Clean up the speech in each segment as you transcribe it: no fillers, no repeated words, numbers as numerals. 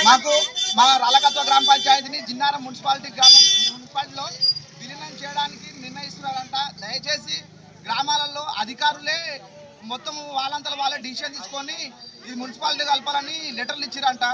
మాకు మా రాళ్ళకత్వ గ్రామ పంచాయతీని జిన్నారం మున్సిపాలిటీలో విలీనం చేయడానికి నిర్ణయిస్తున్నారంట. దయచేసి గ్రామాలలో అధికారులే మొత్తం వాళ్ళంతా వాళ్ళే డిసిషన్ తీసుకొని ఇది మున్సిపాలిటీ కలపాలని లెటర్లు ఇచ్చిరంట.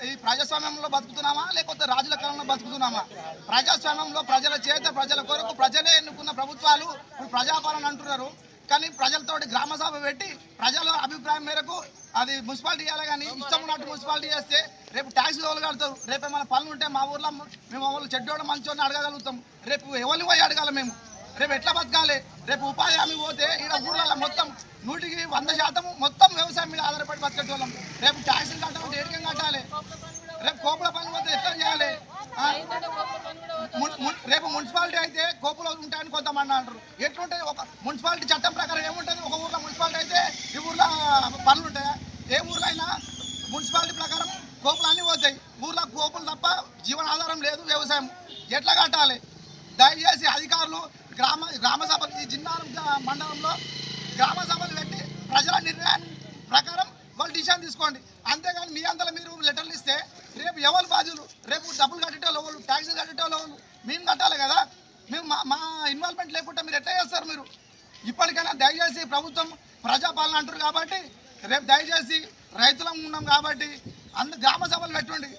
ఈ ప్రజాస్వామ్యంలో బతుకుతున్నామా లేకపోతే రాజుల కాలంలో బతుకుతున్నామా? ప్రజాస్వామ్యంలో ప్రజల చేత ప్రజల కొరకు ప్రజలే ఎన్నుకున్న ప్రభుత్వాలు ఇప్పుడు ప్రజాపాలన అంటున్నారు. కానీ ప్రజలతోటి గ్రామ సభ పెట్టి ప్రజల అభిప్రాయం మేరకు అది మున్సిపాలిటీ చేయాలి. కానీ ఇష్టం ఉన్నట్టు మున్సిపాలిటీ చేస్తే రేపు ట్యాక్సీలు ఎవరు కడతారు? రేపు ఏమైనా పనులు ఉంటే మా ఊర్లో మేము వాళ్ళు చెడ్డోడు మంచోని అడగగలుగుతాం. రేపు ఎవరిని పోయి అడగాలి? మేము రేపు ఎట్లా బతకాలి? రేపు ఉపాధి హామీ పోతే ఇక్కడ ఊర్లలో మొత్తం 100% మొత్తం వ్యవసాయం మీద ఆధారపడి బతికేటోళ్ళం. రేపు ట్యాక్సీలు కట్టాలంటే ఏడికం కట్టాలి? రేపు కోపుల పని పోతే ఎట్లా చేయాలి? రేపు మున్సిపాలిటీ అయితే కోపులు ఉంటాయని కొంతమంది అంటారు. ఎట్లుంటాయి? ఒక మున్సిపాలిటీ చట్టం ప్రకారం ఏముంటుంది? ఒక ఊర్లో మున్సిపాలిటీ అయితే ఈ ఊర్లో పనులు ఉంటాయా? ఏ ఊర్లో అయినా మున్సిపాలిటీ ప్రకారం కోపులు అన్నీ పోతాయి. ఊర్లో కోపులు తప్ప జీవనాధారం లేదు. వ్యవసాయం ఎట్లా కట్టాలి? దయచేసి అధికారులు గ్రామ సభలు ఈ జిన్నారం మండలంలో గ్రామ సభలు పెట్టి ప్రజల నిర్ణయం ప్రకారం వాళ్ళు డిసిషన్ తీసుకోండి. అంతేగాని మీ అంతలో మీరు లెటర్లు ఇస్తే రేపు ఎవరు బాధ్యులు? రేపు డబ్బులు కట్టేటోళ్ళు ఎవరు? ట్యాక్సీలు కట్టేటోళ్ళు ఎవరు? మేము కట్టాలి కదా. మేము మా ఇన్వాల్వ్మెంట్ లేకుండా మీరు ఎట్లా చేస్తారు? మీరు ఇప్పటికైనా దయచేసి ప్రభుత్వం ప్రజాపాలన అంటారు కాబట్టి రేపు దయచేసి రైతులం ఉన్నాం కాబట్టి గ్రామ సభలు పెట్టండి.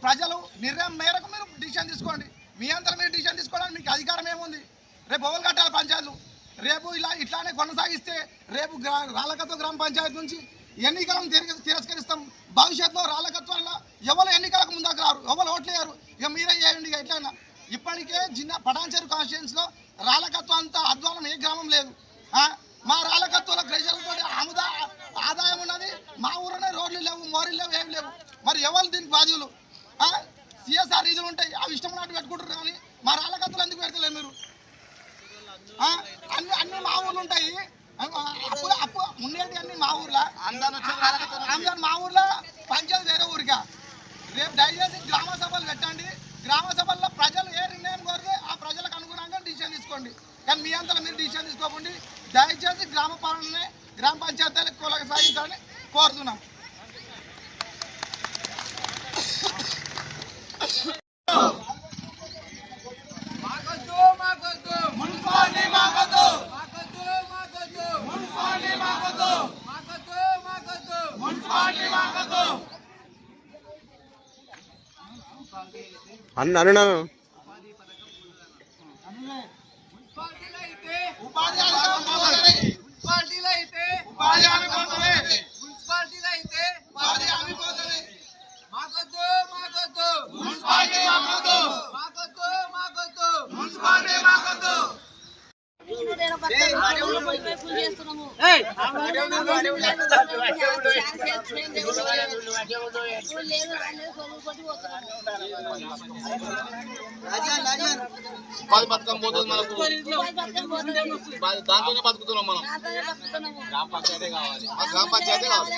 ప్రజలు నిర్ణయం మేరకు మీరు డిసిషన్ తీసుకోండి. మీ అంతలో మీరు డిసిషన్ తీసుకోవడానికి మీకు అధికారం ఏముంది? రేపు ఎవరు కట్టాలి పంచాయతీలు? రేపు ఇట్లానే కొనసాగిస్తే రేపు రాళ్ళకత్వ గ్రామ పంచాయతీ నుంచి ఎన్నికలను తిరస్కరిస్తాం. భవిష్యత్తులో రాళ్ళకత్వంలో ఎవరు ఎన్నికలకు ముందుకు రారు, ఎవరు ఓట్లేయరు. ఇక మీరే చేయండి. ఇక ఎట్లయినా ఇప్పటికే పటాన్చెరు కాన్స్టిట్యుయెన్సీలో రాళ్ళకత్వం అంతా అధ్వానం ఏ గ్రామం లేదు. మా రాళ్ళకత్వంలో ప్రజలతో ఆదాయం ఉన్నది. మా ఊరినే రోడ్లు లేవు, మోరీలు లేవు, ఏమి లేవు. మరి ఎవరు దీనికి బాధ్యులు? సిఎస్ఆర్ నిధులు ఉంటాయి, అవి ఇష్టం ఉన్నట్టు పెట్టుకుంటారు. కానీ మా రాళ్ళకత్తులు ఎందుకు పెడతలేరు మీరు? అన్ని మా ఊర్లు ఉంటాయి. అప్పు ఉండేది అన్ని మా ఊర్లో. అందరు మా ఊర్లో పంచాయతీ వేరే ఊరికా. రేపు దయచేసి గ్రామ సభలు పెట్టండి. గ్రామ సభల్లో ప్రజలు ఏ నిర్ణయం కోరితే ఆ ప్రజలకు అనుగుణంగా డిసిషన్ తీసుకోండి. కానీ మీ అంతలో మీరు డిసిషన్ తీసుకోకండి. దయచేసి గ్రామ పాలననే గ్రామ పంచాయతీలకు కొనసాగించాలని కోరుతున్నాం. అన్న బతుకం పోతుంది మనకు, దాంట్లోనే బతుకుతున్నాం మనం. గ్రామ పంచాయతీ కావాలి, గ్రామ పంచాయతీ కావాలి.